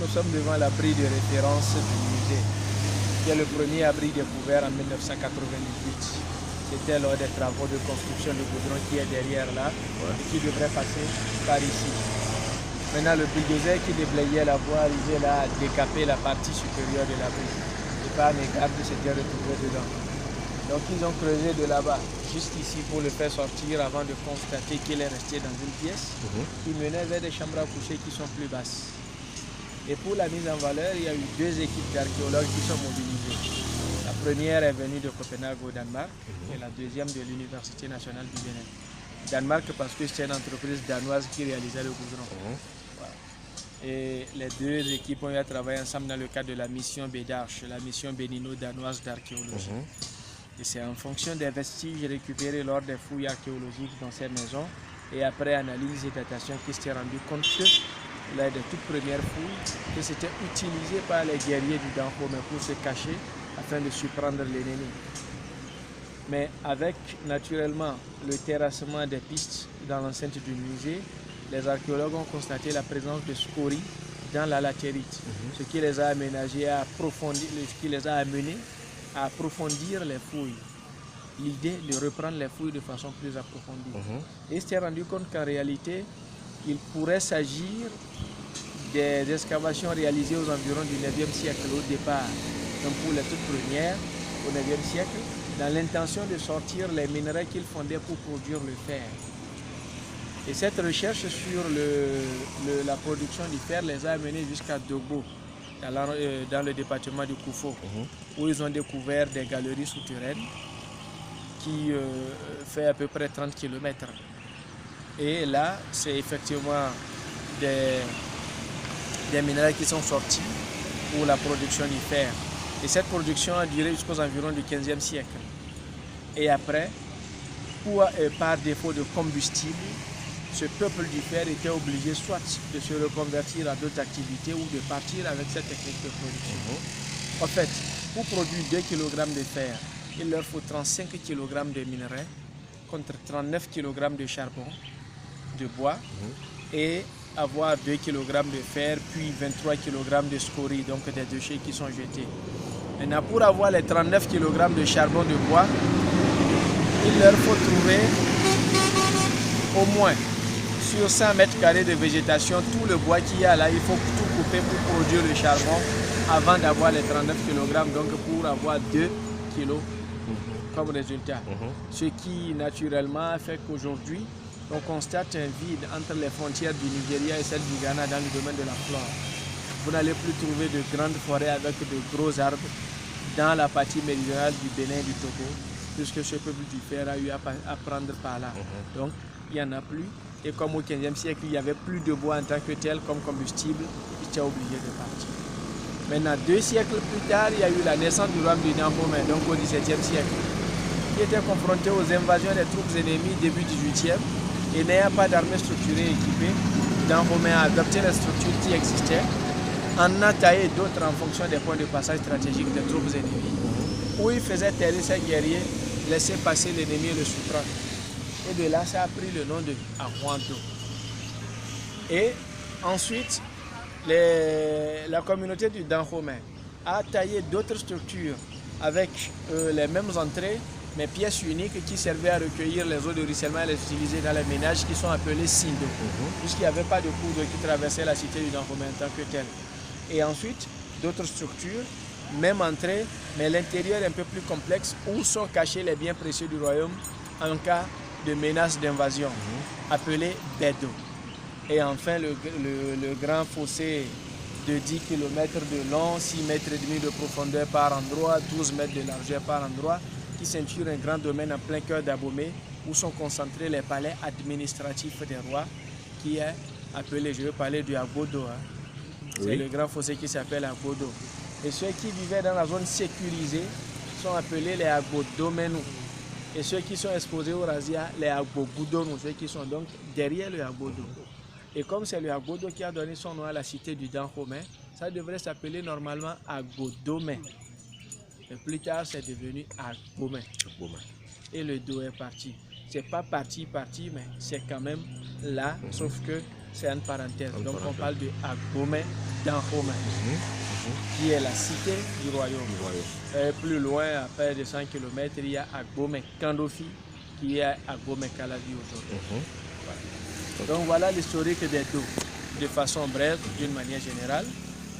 nous sommes devant l'abri de référence du musée, qui est le premier abri découvert en 1998. C'était lors des travaux de construction de goudron qui est derrière là, et qui devrait passer par ici. Maintenant, le bulldozer qui déblayait la voie arrivait là à décaper la partie supérieure de l'abri. Et par mégarde, s'était retrouvé dedans. Donc ils ont creusé de là-bas, juste ici, pour le faire sortir avant de constater qu'il est resté dans une pièce qui menait vers des chambres à coucher qui sont plus basses. Et pour la mise en valeur, il y a eu 2 équipes d'archéologues qui sont mobilisées. La première est venue de Copenhague au Danemark et la deuxième de l'Université nationale du Bénin. Danemark parce que c'était une entreprise danoise qui réalisait le goudron. Voilà. Et les 2 équipes ont eu à travailler ensemble dans le cadre de la mission BEDARCH, la mission bénino-danoise d'archéologie. Et c'est en fonction des vestiges récupérés lors des fouilles archéologiques dans ces maisons et après analyse et datation qui s'est rendu compte que lors des toutes premières fouilles, que c'était utilisé par les guerriers du Dahomey pour se cacher afin de surprendre l'ennemi. Mais avec naturellement le terrassement des pistes dans l'enceinte du musée, les archéologues ont constaté la présence de scories dans la latérite, ce qui les a aménagés à approfondir, ce qui les a amenés à approfondir les fouilles. L'idée de reprendre les fouilles de façon plus approfondie. Et ils s'est rendu compte qu'en réalité, il pourrait s'agir des excavations réalisées aux environs du 9e siècle au départ, donc pour les toutes premières au 9e siècle, dans l'intention de sortir les minerais qu'ils fondaient pour produire le fer. Et cette recherche sur la production du fer les a amenés jusqu'à Dogbo, dans le département du Koufo, où ils ont découvert des galeries souterraines qui fait à peu près 30 km. Et là, c'est effectivement des minerais qui sont sortis pour la production du fer. Et cette production a duré jusqu'aux environs du 15e siècle. Et après, par défaut de combustible, ce peuple du fer était obligé soit de se reconvertir à d'autres activités ou de partir avec cette technique de production. En fait, pour produire 2 kg de fer, il leur faut 35 kg de minerais contre 39 kg de charbon, de bois, et avoir 2 kg de fer, puis 23 kg de scories, donc des déchets qui sont jetés. Maintenant, pour avoir les 39 kg de charbon de bois, il leur faut trouver au moins sur 100 mètres carrés de végétation, tout le bois qu'il y a là, il faut tout couper pour produire le charbon avant d'avoir les 39 kg, donc pour avoir 2 kg comme résultat. Ce qui naturellement fait qu'aujourd'hui, on constate un vide entre les frontières du Nigeria et celles du Ghana dans le domaine de la flore. Vous n'allez plus trouver de grandes forêts avec de gros arbres dans la partie méridionale du Bénin et du Togo, puisque ce peuple du fer a eu à prendre par là. Donc, il n'y en a plus. Et comme au 15e siècle, il n'y avait plus de bois en tant que tel comme combustible, il était obligé de partir. Maintenant, 2 siècles plus tard, il y a eu la naissance du royaume du Dahomey, donc au 17e siècle, qui était confronté aux invasions des troupes ennemies début 18e, et n'ayant pas d'armée structurée équipée, Dahomey a adopté les structures qui existaient, en a taillé d'autres en fonction des points de passage stratégiques des troupes ennemies, où il faisait terrer ses guerriers, laisser passer l'ennemi et le surprendre. Et de là, ça a pris le nom de Ahwanto. Et ensuite, la communauté du Dahomey a taillé d'autres structures avec les mêmes entrées, mais pièces uniques qui servaient à recueillir les eaux de ruissellement et les utiliser dans les ménages qui sont appelés Sindo, puisqu'il n'y avait pas de cours d'eau qui traversait la cité du Dahomey en tant que tel. Et ensuite, d'autres structures, même entrée, mais l'intérieur est un peu plus complexe, où sont cachés les biens précieux du royaume en cas de menace d'invasion, appelé Bedo. Et enfin, le grand fossé de 10 km de long, 6 mètres et demi de profondeur par endroit, 12 mètres de largeur par endroit, qui ceinture un grand domaine en plein cœur d'Abomey, où sont concentrés les palais administratifs des rois, qui est appelé, je veux parler du Agbodo. C'est le grand fossé qui s'appelle Agbodo. Et ceux qui vivaient dans la zone sécurisée sont appelés les Agbodomenu. Et ceux qui sont exposés au razzia, les Agbogoudonu, ceux qui sont donc derrière le Agbodo. Et comme c'est le Agbodo qui a donné son nom à la cité du Dahomey, ça devrait s'appeler normalement Agbodomey. Et plus tard, c'est devenu Agbomey. Et le Do est parti. C'est pas parti, mais c'est quand même là, sauf que c'est une parenthèse. Donc on parle de Agbomey d'Anhomey, qui est la cité du royaume. Plus loin, à près de 100 km, il y a Agbomey Kandofi, qui est Agbomey Calavi aujourd'hui. Donc voilà l'historique des dos, de façon brève, d'une manière générale.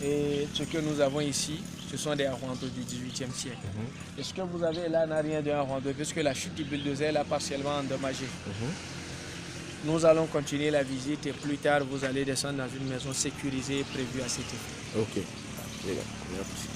Et ce que nous avons ici, ce sont des Arwandos du XVIIIe siècle. Et ce que vous avez là n'a rien d'un Arwando, puisque la chute du bulldozer l'a partiellement endommagé. Nous allons continuer la visite et plus tard, vous allez descendre dans une maison sécurisée prévue à cet effet. Ok. Merci.